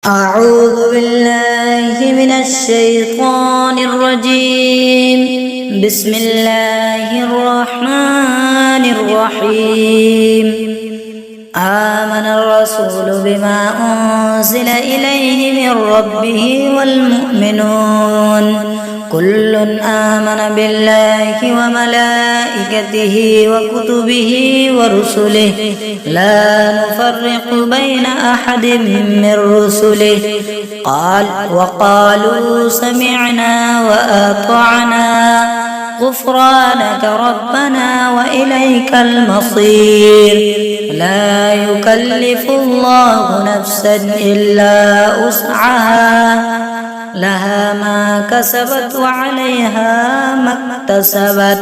أعوذ بالله من الشيطان الرجيم. بسم الله الرحمن الرحيم. آمن الرسول بما أنزل إليه من ربه والمؤمنون كل آمن بالله وملائكته وكتبه ورسله لا نفرق بين أحد من رسله وقالوا سمعنا وأطعنا غفرانك ربنا وإليك المصير. لا يكلف الله نفسا إلا وسعها لها ما كسبت وعليها ما اكتسبت.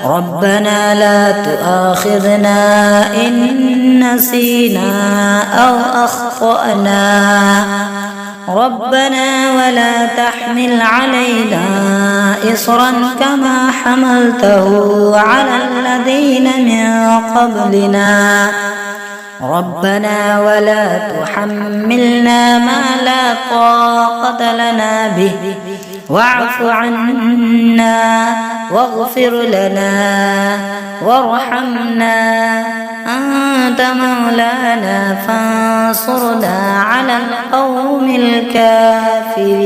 ربنا لا تؤاخذنا إن نسينا أو أخطأنا ربنا ولا تحمل علينا إصرا كما حملته على الذين من قبلنا ربنا ولا تحملنا ما لا طاقة لنا به واعف عنا واغفر لنا وارحمنا أنت مولانا فانصرنا على القوم الكافرين.